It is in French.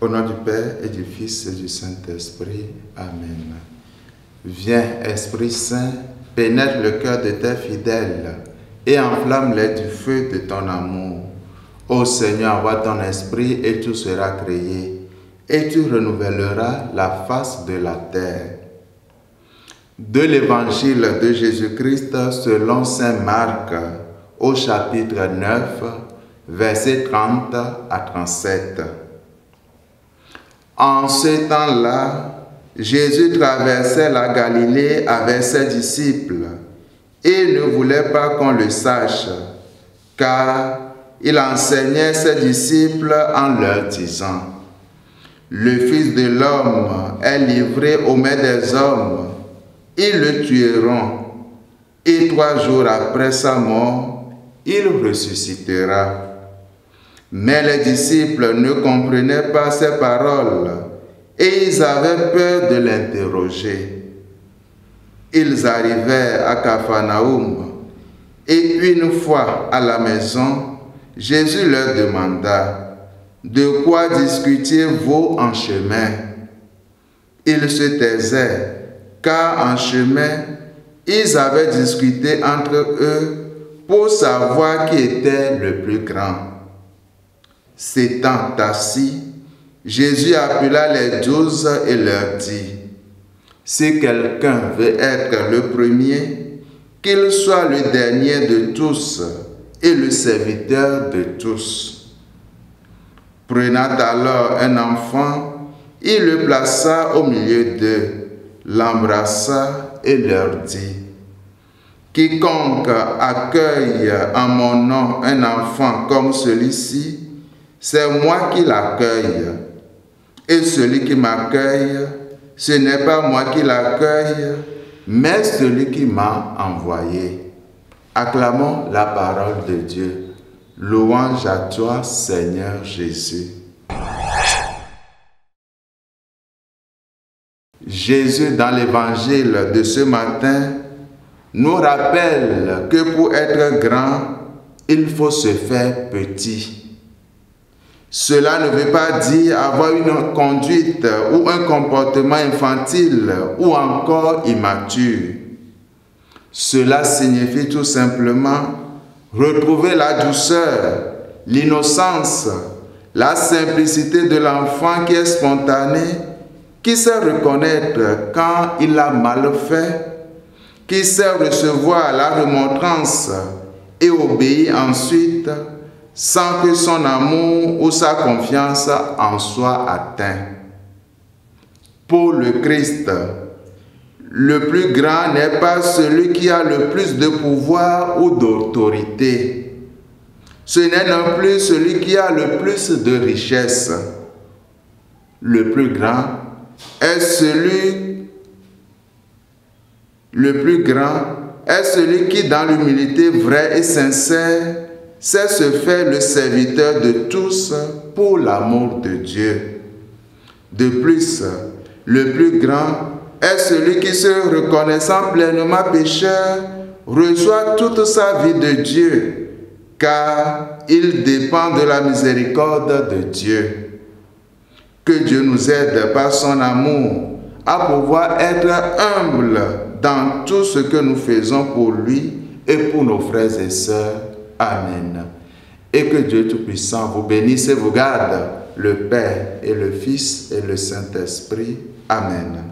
Au nom du Père et du Fils et du Saint-Esprit. Amen. Viens, Esprit Saint, pénètre le cœur de tes fidèles et enflamme-les du feu de ton amour. Ô Seigneur, envoie ton Esprit et tout sera créé, et tu renouvelleras la face de la terre. De l'Évangile de Jésus-Christ selon saint Marc, au chapitre 9, versets 30 à 37. En ce temps-là, Jésus traversait la Galilée avec ses disciples et ne voulait pas qu'on le sache, car il enseignait ses disciples en leur disant: le Fils de l'homme est livré aux mains des hommes, ils le tueront, et 3 jours après sa mort, il ressuscitera. Mais les disciples ne comprenaient pas ces paroles et ils avaient peur de l'interroger. Ils arrivèrent à Capharnaüm et une fois à la maison, Jésus leur demanda: de quoi discutiez-vous en chemin? Ils se taisaient, car en chemin, ils avaient discuté entre eux pour savoir qui était le plus grand. S'étant assis, Jésus appela les 12 et leur dit: si quelqu'un veut être le premier, qu'il soit le dernier de tous et le serviteur de tous. Prenant alors un enfant, il le plaça au milieu d'eux, l'embrassa et leur dit: quiconque accueille en mon nom un enfant comme celui-ci, c'est moi qui l'accueille. Et celui qui m'accueille, ce n'est pas moi qui l'accueille, mais celui qui m'a envoyé. Acclamons la parole de Dieu. Louange à toi, Seigneur Jésus. Jésus, dans l'évangile de ce matin, nous rappelle que pour être grand, il faut se faire petit. Cela ne veut pas dire avoir une conduite ou un comportement infantile ou encore immature. Cela signifie tout simplement retrouver la douceur, l'innocence, la simplicité de l'enfant qui est spontané, qui sait reconnaître quand il a mal fait, qui sait recevoir la remontrance et obéir ensuite, sans que son amour ou sa confiance en soit atteint. Pour le Christ, le plus grand n'est pas celui qui a le plus de pouvoir ou d'autorité. Ce n'est non plus celui qui a le plus de richesse. Le plus grand est celui qui, dans l'humilité vraie et sincère, sait se faire le serviteur de tous pour l'amour de Dieu. De plus, le plus grand est celui qui, se reconnaissant pleinement pécheur, reçoit toute sa vie de Dieu, car il dépend de la miséricorde de Dieu. Que Dieu nous aide par son amour à pouvoir être humbles dans tout ce que nous faisons pour lui et pour nos frères et sœurs. Amen. Et que Dieu Tout-Puissant vous bénisse et vous garde, le Père et le Fils et le Saint-Esprit. Amen.